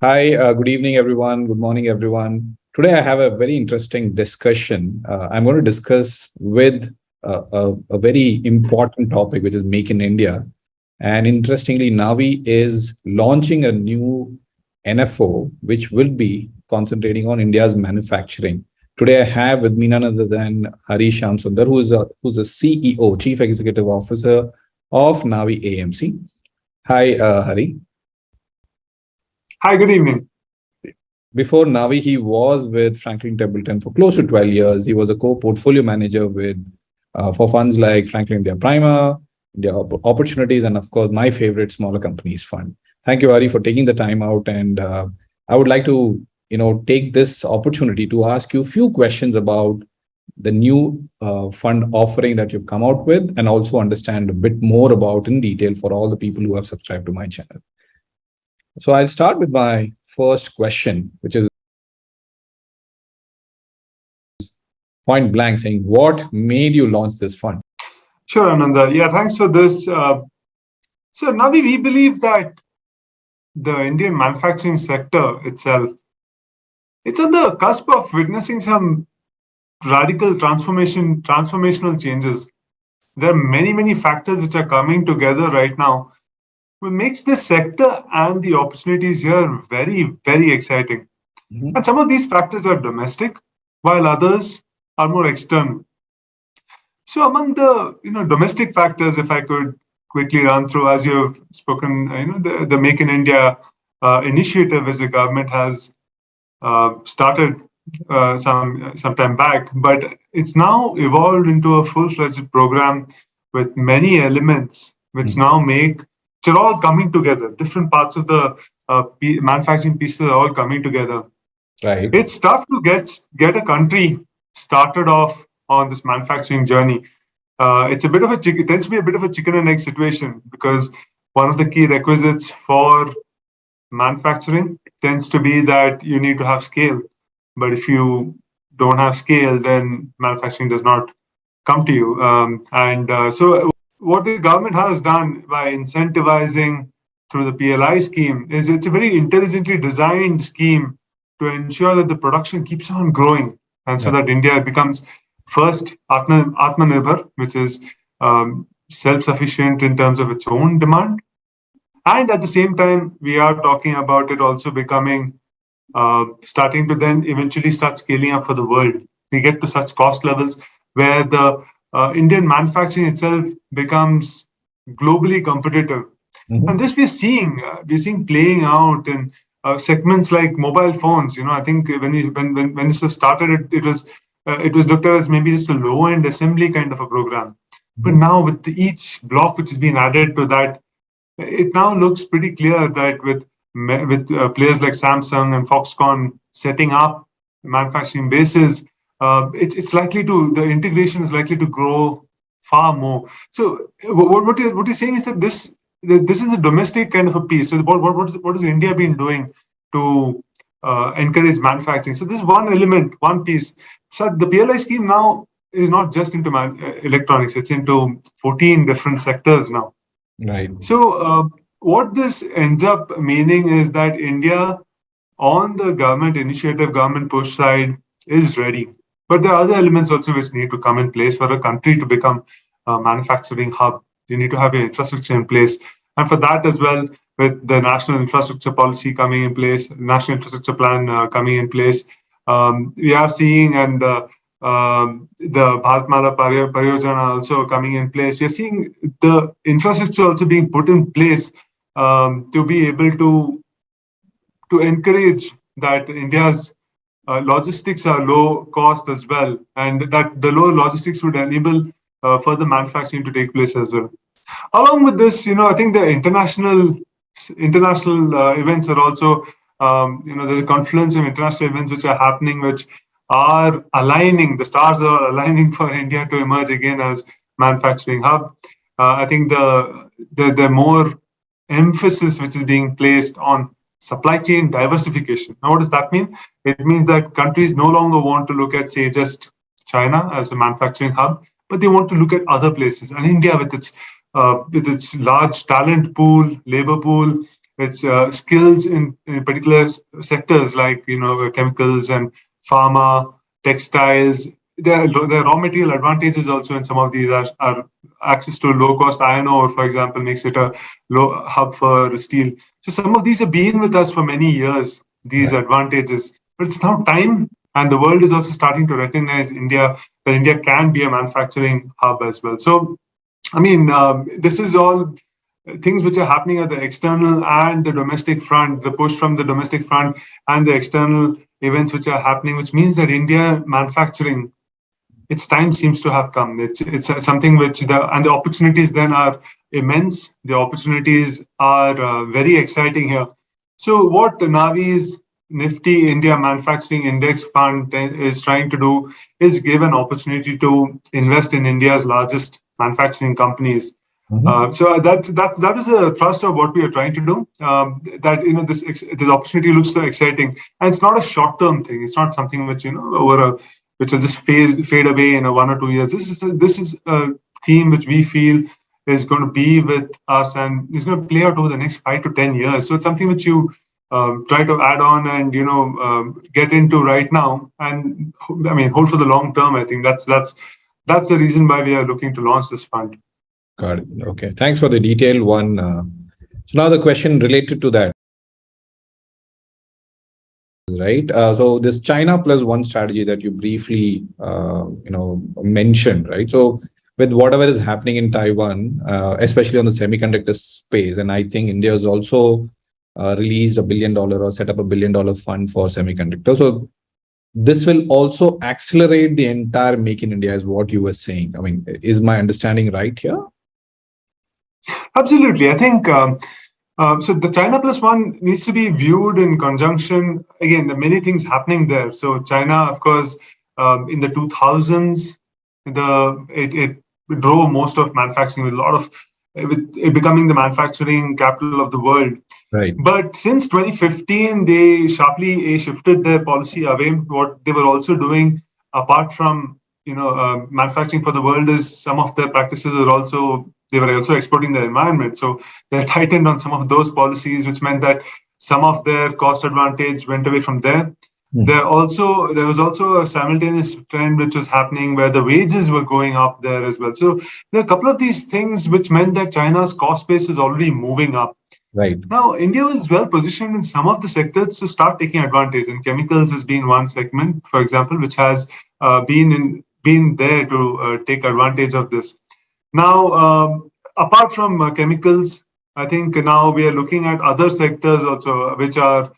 Hi, good evening, everyone. Good morning, everyone. Today, I have a very interesting discussion. I'm going to discuss with a very important topic, which is Make in India. And interestingly, Navi is launching a new NFO, which will be concentrating on India's manufacturing. Today, I have with me none other than Hari Shyamsundar, who's a CEO, Chief Executive Officer of Navi AMC. Hi, Hari. Hi, good evening. Before Navi, he was with Franklin Templeton for close to 12 years. He was a co-portfolio manager with for funds like Franklin India Prima, India Opportunities, and of course, my favorite smaller companies fund. Thank you, Ari, for taking the time out. And I would like to, take this opportunity to ask you a few questions about the new fund offering that you've come out with, and also understand a bit more about in detail for all the people who have subscribed to my channel. So I'll start with my first question, which is point blank saying, what made you launch this fund? Sure, Anand. Yeah, thanks for this. So, Navi, we believe that the Indian manufacturing sector itself, it's on the cusp of witnessing some radical transformational changes. There are many factors which are coming together right now, which makes this sector and the opportunities here very exciting. Mhm. And some of these factors are domestic, while others are more external. So among the domestic factors, if I could quickly run through, as you've spoken, the Make in India initiative, as the government has started some time back, but it's now evolved into a full-fledged program with many elements, which now which are all coming together. Different parts of the manufacturing pieces are all coming together. Right. It's tough to get a country started off on this manufacturing journey. It's a bit of it tends to be a bit of a chicken and egg situation, because one of the key requisites for manufacturing tends to be that you need to have scale. But if you don't have scale, then manufacturing does not come to you. So what the government has done by incentivizing through the PLI scheme is it's a very intelligently designed scheme to ensure that the production keeps on growing, and so that India becomes first Atmanirbhar, which is self-sufficient in terms of its own demand. And at the same time, we are talking about it also becoming, starting to then eventually start scaling up for the world. We get to such cost levels where the Indian manufacturing itself becomes globally competitive. Mhm. And this we're seeing playing out in segments like mobile phones. I think when this was started, it was looked at as maybe just a low end assembly kind of a program. But now with each block which is being added to that, it now looks pretty clear that with players like Samsung and Foxconn setting up manufacturing bases, it's likely to the integration is likely to grow far more. So what you're saying is that this is the domestic kind of a piece. So what has India been doing to encourage manufacturing? So this is one element, one piece. So the PLI scheme now is not just into electronics; it's into 14 different sectors now. Right. So what this ends up meaning is that India, on the government initiative, government push side, is ready. But there are other elements also which need to come in place for a country to become a manufacturing hub. You need to have your infrastructure in place. And for that as well, with the national infrastructure policy coming in place, national infrastructure plan coming in place, we are seeing, and the Bharatmala Pariyojana also coming in place. We are seeing the infrastructure also being put in place to be able to encourage that India's logistics are low cost as well, and that the low logistics would enable further manufacturing to take place as well. Along with this, I think the international events are also, there's a confluence of international events which are happening, which are aligning. The stars are aligning for India to emerge again as manufacturing hub. I think the more emphasis which is being placed on supply chain diversification. Now, what does that mean? It means that countries no longer want to look at, say, just China as a manufacturing hub, but they want to look at other places. And India, with its large talent pool, labor pool, its skills in particular sectors like chemicals and pharma, textiles. There are raw material advantages also in some of these are access to low cost iron ore, for example, makes it a low hub for steel. So some of these have been with us for many years, these advantages. But it's now time, and the world is also starting to recognize India, that India can be a manufacturing hub as well. So, I mean, this is all things which are happening at the external and the domestic front, the push from the domestic front and the external events which are happening, which means that India manufacturing, its time seems to have come. It's something which the opportunities then are immense. The opportunities are very exciting here. So what Navi's Nifty India Manufacturing Index Fund is trying to do is give an opportunity to invest in India's largest manufacturing companies. So that is a thrust of what we are trying to do. That this opportunity looks so exciting, and it's not a short-term thing. It's not something which which will just fade away in 1 or 2 years. This is a theme which we feel is going to be with us and is going to play out over the next 5 to 10 years. So it's something which you try to add on and get into right now, and I mean hold for the long term. I think that's the reason why we are looking to launch this fund. Got it. Okay. Thanks for the detailed one. So now the question related to that, right? So this China plus one strategy that you briefly, mentioned, right? So with whatever is happening in Taiwan, especially on the semiconductor space, and I think India has also released $1 billion or set up $1 billion fund for semiconductors. So this will also accelerate the entire Make in India, is what you were saying. I mean, is my understanding right here? Absolutely. I think so the China plus one needs to be viewed in conjunction. Again, there are many things happening there. So China, of course, in the 2000s, it drove most of manufacturing with it becoming the manufacturing capital of the world. Right. But since 2015, they sharply shifted their policy away. What they were also doing, apart from manufacturing for the world, is some of their practices were also exporting their environment. So they tightened on some of those policies, which meant that some of their cost advantage went away from there. There was also a simultaneous trend which was happening where the wages were going up there as well. So there are a couple of these things which meant that China's cost base is already moving up. Right. Now, India is well positioned in some of the sectors to start taking advantage, and chemicals has been one segment, for example, which has been there to take advantage of this. Now, apart from chemicals, I think now we are looking at other sectors also, which are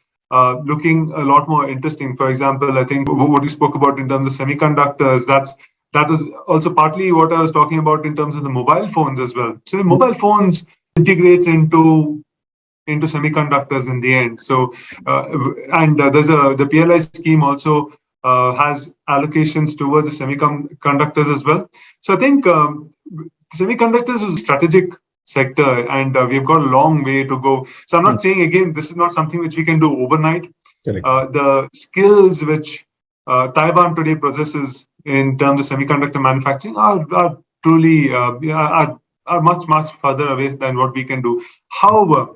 looking a lot more interesting. For example, I think what you spoke about in terms of semiconductors, that is also partly what I was talking about in terms of the mobile phones as well. So the mobile phones integrates into semiconductors in the end. So there's the PLI scheme also has allocations toward the semiconductors as well. So I think semiconductors is a strategic sector, and we've got a long way to go. So I'm not saying, again, this is not something which we can do overnight. The skills which Taiwan today possesses in terms of semiconductor manufacturing are truly are much further away than what we can do. However,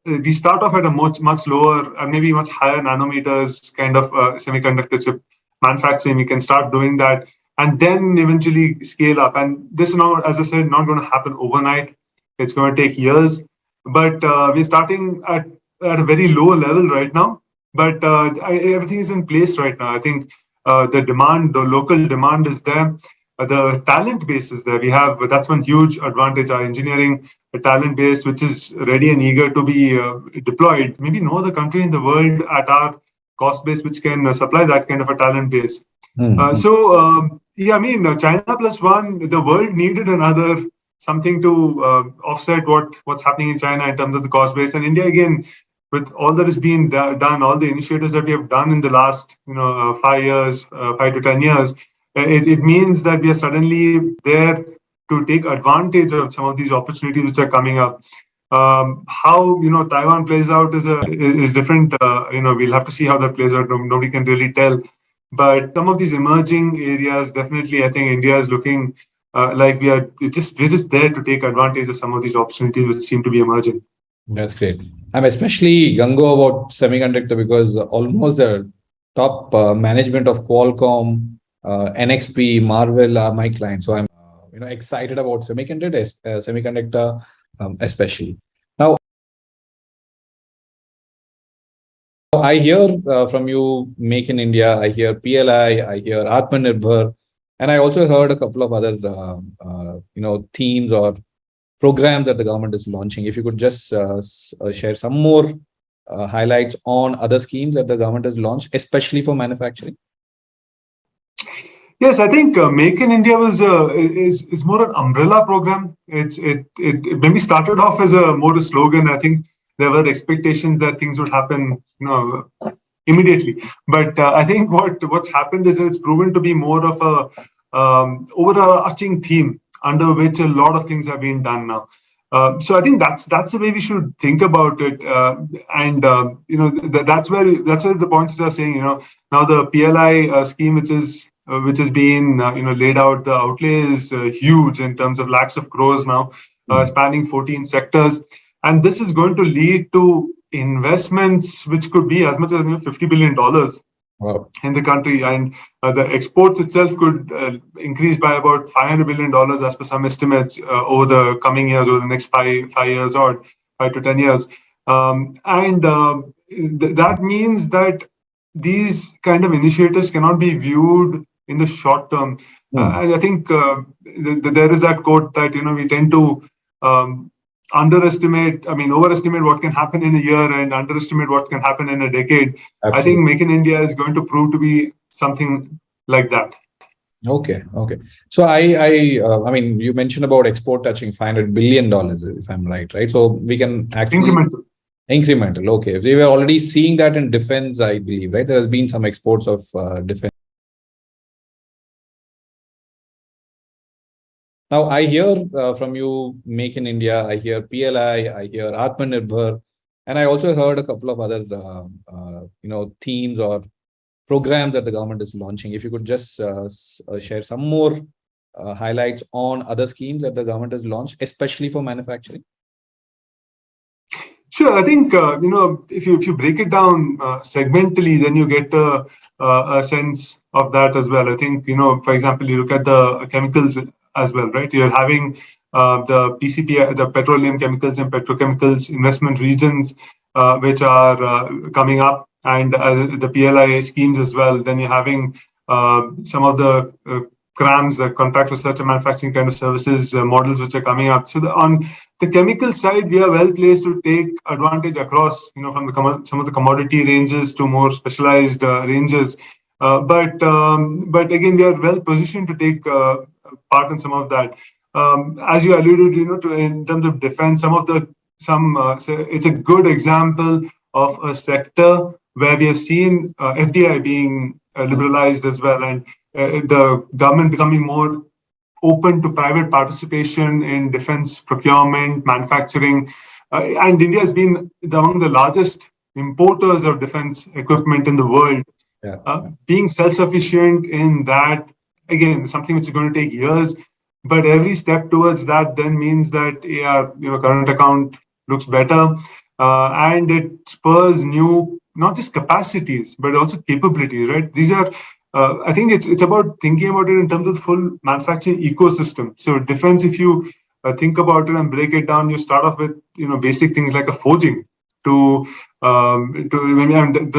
we start off at a much lower and maybe much higher nanometers kind of semiconductor chip manufacturing. We can start doing that and then eventually scale up. And this is now, as I said, not going to happen overnight. It's going to take years. But we're starting at a very low level right now. But everything is in place right now. I think the local demand is there. The talent base is there. That's one huge advantage. Our engineering talent base, which is ready and eager to be deployed. Maybe no other country in the world at our cost base which can supply that kind of a talent base. China plus one, the world needed something to offset what's happening in China in terms of the cost base. And India, again, with all that is being done, all the initiatives that we have done in the last 5 to 10 years, it means that we are suddenly there to take advantage of some of these opportunities which are coming up. How Taiwan plays out is different. We'll have to see how that plays out. Nobody can really tell. But some of these emerging areas, definitely, I think India is looking like we're just there to take advantage of some of these opportunities which seem to be emerging. That's great. I'm especially gung-ho about semiconductor because almost the top management of Qualcomm, NXP, Marvell are my clients. So I'm excited about semiconductor especially. Now I hear from you Make in India, I hear PLI, I hear Atmanirbhar, and I also heard a couple of other themes or programs that the government is launching. If you could just share some more highlights on other schemes that the government has launched, especially for manufacturing. Yes, I think Make in India is more an umbrella program. It maybe started off as a more a slogan. I think there were expectations that things would happen, immediately. But I think what's happened is that it's proven to be more of a overarching theme under which a lot of things have been done now. So I think that's the way we should think about it, and that's where the points are saying. Now the PLI scheme, which has been laid out, the outlay is huge in terms of lakhs of crores now, spanning 14 sectors, and this is going to lead to investments which could be as much as $50 billion Wow. in the country, and the exports itself could increase by about $500 billion as per some estimates over the coming years, over the next five years or 5 to 10 years, and that means that these kind of initiatives cannot be viewed in the short term. And I think there is that quote that we tend to um, overestimate what can happen in a year and underestimate what can happen in a decade. I think Absolutely. Make in India is going to prove to be something like that. Okay. Okay. So I mean, you mentioned about export touching $500 billion, if I'm right, right? So we can actually Incremental. incremental. Okay. We were already seeing that in defense, I believe, right? There has been some exports of defense. Now I hear from you Make in India, I hear PLI, I hear Atmanirbhar, and I also heard a couple of other themes or programs that the government is launching. If you could just share some more highlights on other schemes that the government has launched, especially for manufacturing. Sure. I think if you break it down segmentally, then you get a sense of that as well. I think for example, you look at the chemicals as well, right? You're having the PCP, the petroleum chemicals and petrochemicals investment regions, which are coming up, and the PLI schemes as well. Then you're having some of the CRAMs, the contract research and manufacturing kind of services models, which are coming up. So on the chemical side, we are well placed to take advantage across, from some of the commodity ranges to more specialized ranges. But again, we are well positioned to take part in some of that. As you alluded, to in terms of defense, so it's a good example of a sector where we have seen FDI being liberalized as well, and the government becoming more open to private participation in defense procurement, manufacturing. And India has been among the largest importers of defense equipment in the world. Yeah. Being self-sufficient in that, again, something which is going to take years, but every step towards that then means that current account looks better, and it spurs new, not just capacities, but also capabilities, right? These are I think it's about thinking about it in terms of the full manufacturing ecosystem. So defense, if you think about it and break it down, you start off with basic things like a forging this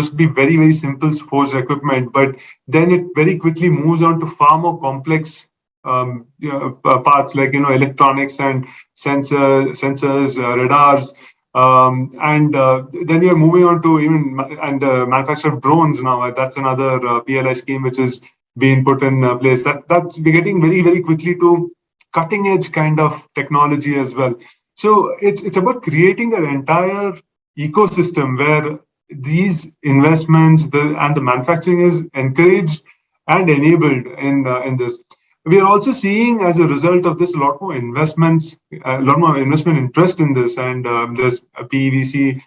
would be very, very simple forged equipment, but then it very quickly moves on to far more complex parts like electronics and sensors, radars. And then you're moving on to even manufacture of drones now. That's another PLI scheme which is being put in place. That's we're getting very, very quickly to cutting edge kind of technology as well. So it's about creating an entire ecosystem where these investments and the manufacturing is encouraged and enabled in this. We are also seeing, as a result of this, a lot more investment interest in this, and there's a PEVC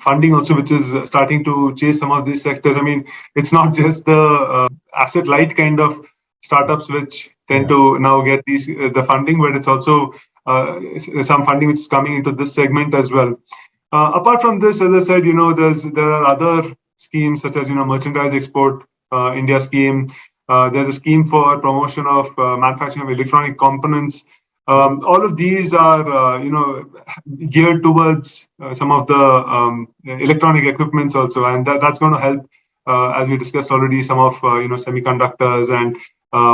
funding also, which is starting to chase some of these sectors. I mean, it's not just the asset light kind of startups which tend to now get the funding, but it's also some funding which is coming into this segment as well. Apart from this, as I said, there are other schemes such as merchandise export India scheme. There's a scheme for promotion of manufacturing of electronic components. All of these are geared towards some of the electronic equipments also, and that's going to help, as we discussed already, some of semiconductors and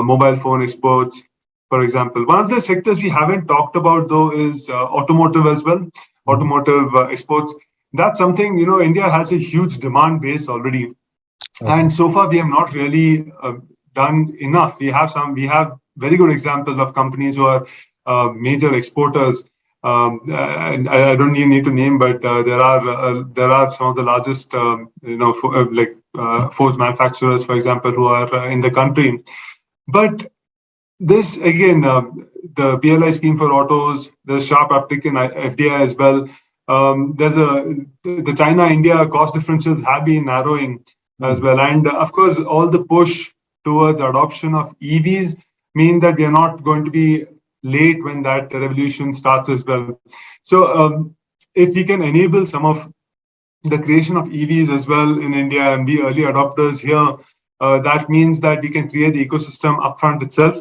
mobile phone exports, for example. One of the sectors we haven't talked about though is automotive as well. Automotive exports. That's something India has a huge demand base already, and so far we have not really done enough. We have very good examples of companies who are major exporters. And I don't even need to name, but there are some of the largest forge manufacturers, for example, who are in the country. But this again, the PLI scheme for autos, there's sharp uptick in FDI as well. The China-India cost differentials have been narrowing as well, and of course, all the push towards adoption of EVs mean that we are not going to be late when that revolution starts as well. So if we can enable some of the creation of EVs as well in India and be early adopters here, that means that we can create the ecosystem upfront itself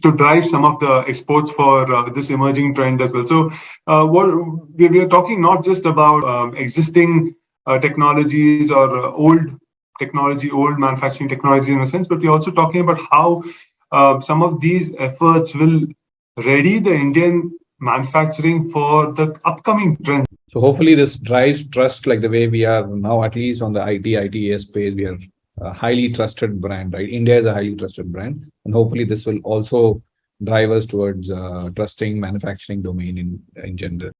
to drive some of the exports for this emerging trend as well. So what we are talking not just about existing technologies or old manufacturing technology in a sense, but we're also talking about how some of these efforts will ready the Indian manufacturing for the upcoming trends. So hopefully this drives trust, like the way we are now, at least on the ITES space, we are a highly trusted brand, right? India is a highly trusted brand. And hopefully this will also drive us towards trusting manufacturing domain in general.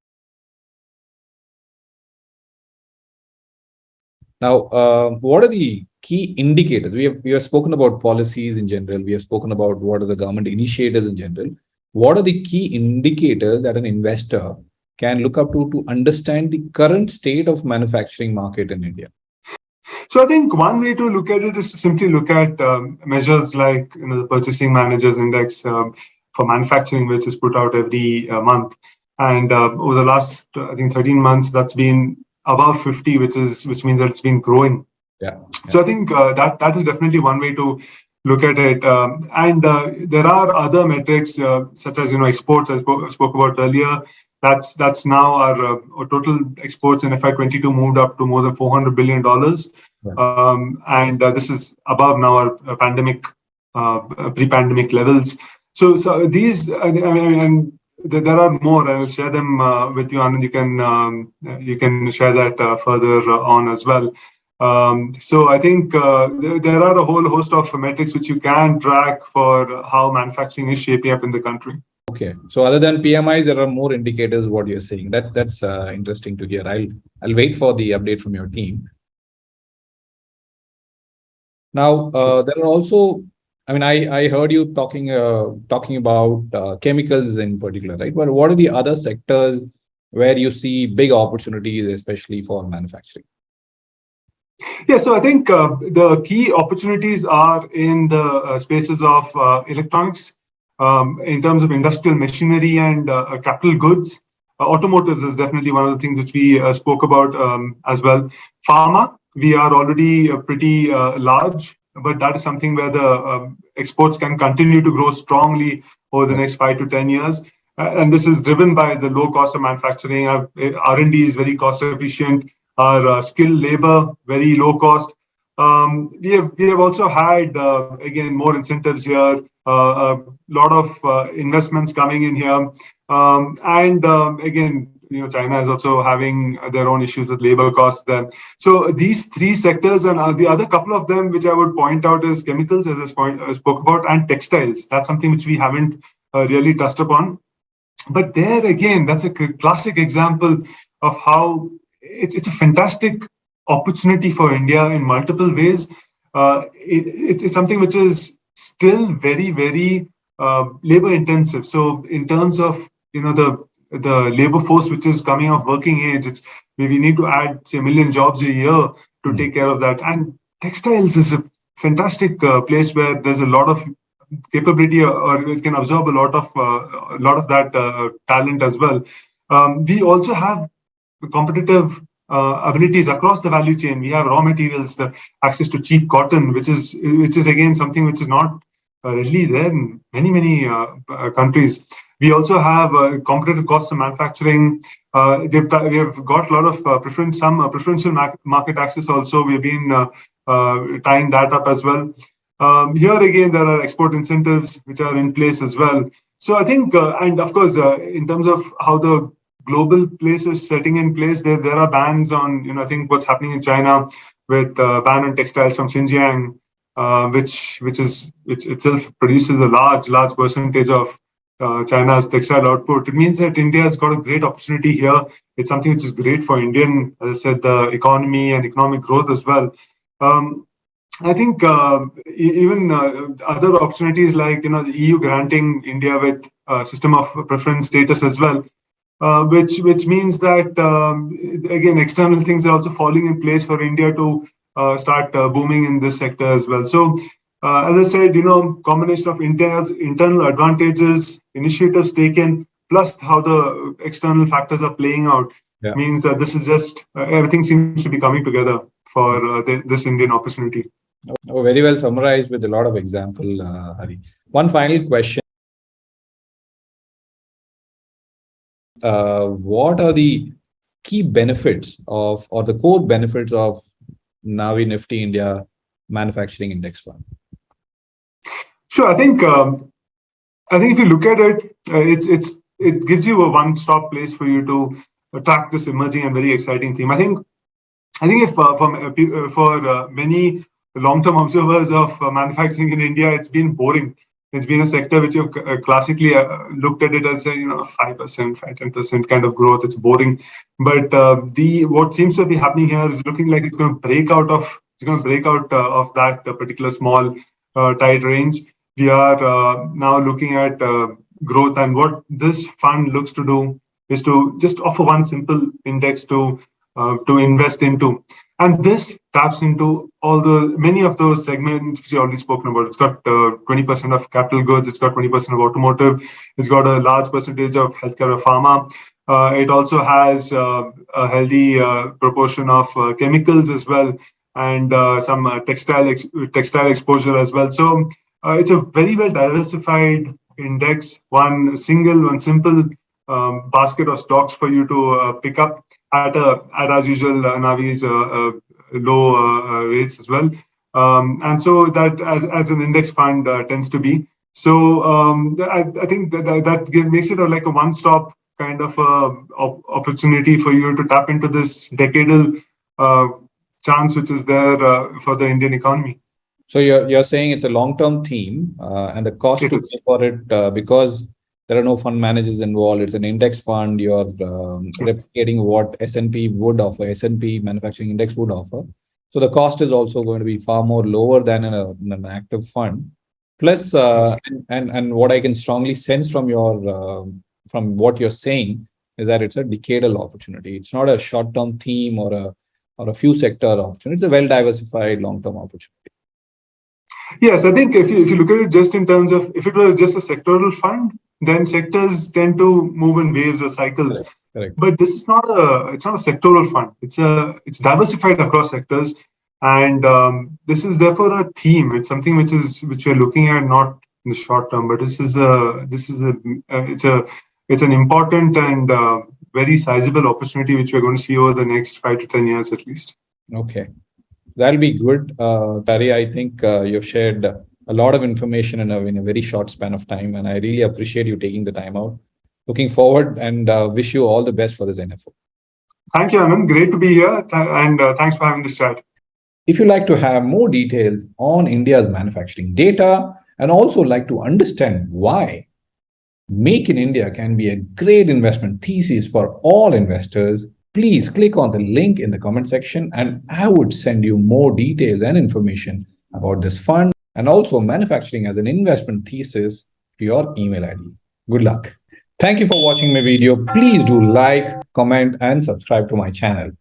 Now, what are the key indicators? We have spoken about policies in general. We have spoken about what are the government initiatives in general. What are the key indicators that an investor can look up to understand the current state of manufacturing market in India? So I think one way to look at it is to simply look at measures like the Purchasing Managers Index for manufacturing, which is put out every month. And over the last, I think, 13 months, that's been above 50, which means that it's been growing. Yeah. So I think that is definitely one way to look at it. And there are other metrics such as exports I spoke about earlier. That's now our total exports in FY22 moved up to more than $400 billion. Right. And this is above now our pre-pandemic levels. So these, there are more. I will share them with you, Anand. You can share that further on as well. So I think there are a whole host of metrics which you can track for how manufacturing is shaping up in the country. Okay, so other than PMIs, there are more indicators. What you're saying, that's interesting to hear. I'll wait for the update from your team. Now there are also, I heard you talking about chemicals in particular, right? But what are the other sectors where you see big opportunities, especially for manufacturing? Yeah, so I think the key opportunities are in the spaces of electronics, in terms of industrial machinery and capital goods. Automotives is definitely one of the things which we spoke about as well. Pharma, we are already pretty large, but that is something where the exports can continue to grow strongly over the next 5 to 10 years. And this is driven by the low cost of manufacturing. Our R&D is very cost efficient. Our skilled labor, very low cost. We have also had, again, more incentives here, a lot of investments coming in here. And again, China is also having their own issues with labor costs then. So these three sectors, and the other couple of them which I would point out is chemicals, as I spoke about, and textiles. That's something which we haven't really touched upon. But there again, that's a classic example of how it's a fantastic opportunity for India in multiple ways. It's something which is still very, very labor intensive. So in terms of the labor force which is coming of working age, we need to add, say, 1 million jobs a year to take care of that. And textiles is a fantastic place where there's a lot of capability, or it can absorb a lot of that talent as well. We also have competitive abilities across the value chain. We have raw materials, the access to cheap cotton, which is again something which is not readily there in many countries. We also have competitive costs of manufacturing. We have got a lot of preferential market access also. We've been tying that up as well. Here again, there are export incentives which are in place as well. So I think, and of course, in terms of how the global place is setting in place, there are bans on, I think what's happening in China with ban on textiles from Xinjiang, which itself produces a large percentage of China's textile output. It means that India has got a great opportunity here. It's something which is great for Indian, as I said, the economy and economic growth as well. I think even other opportunities like the EU granting India with a system of preference status as well, which means that again external things are also falling in place for India to start booming in this sector as well. So as I said, combination of India's internal advantages, initiatives taken, plus how the external factors are playing out, means that this is just everything seems to be coming together for this Indian opportunity. Oh, very well summarized with a lot of example, Hari. One final question. What are the key benefits of, or the core benefits of Navi Nifty India Manufacturing Index Fund? Sure. I think if you look at it, it gives you a one-stop place for you to track this emerging and very exciting theme. I think if for many long-term observers of manufacturing in India, it's been boring. It's been a sector which have classically looked at it as a 5%-10% kind of growth. It's boring, but what seems to be happening here is looking like it's going to break out of that particular small tight range. We are now looking at growth, and what this fund looks to do is to just offer one simple index to invest into. And this taps into many of those segments which you already spoken about. It's got 20% of capital goods. It's got 20% of automotive. It's got a large percentage of healthcare or pharma. It also has a healthy proportion of chemicals as well, and some textile exposure as well. So it's a very well diversified index, one simple basket of stocks for you to pick up at as usual Navi's low rates as well, and so that as an index fund tends to be. So I think that makes it like a one-stop kind of opportunity for you to tap into this decadal chance which is there for the Indian economy. So you're saying it's a long-term theme, and the cost to pay for it, because there are no fund managers involved. It's an index fund. You're replicating what S&P would offer, S&P Manufacturing Index would offer. So the cost is also going to be far more lower than in an active fund. Plus, and what I can strongly sense from from what you're saying is that it's a decadal opportunity. It's not a short-term theme or a few sector opportunity. It's a well-diversified long-term opportunity. Yes, I think if you look at it just in terms of, if it were just a sectoral fund, then sectors tend to move in waves or cycles. Correct. But this is it's not a sectoral fund. It's diversified across sectors, and this is therefore a theme. It's something which we're looking at not in the short term, but it's an important and very sizable opportunity which we're going to see over the next 5 to 10 years at least. Okay. That'll be good. Hari, I think you've shared a lot of information in a very short span of time, and I really appreciate you taking the time out. Looking forward and wish you all the best for this NFO. Thank you, Anand. Great to be here, and thanks for having this chat. If you'd like to have more details on India's manufacturing data and also like to understand why Make in India can be a great investment thesis for all investors, please click on the link in the comment section and I would send you more details and information about this fund and also manufacturing as an investment thesis to your email ID. Good luck. Thank you for watching my video. Please do like, comment and subscribe to my channel.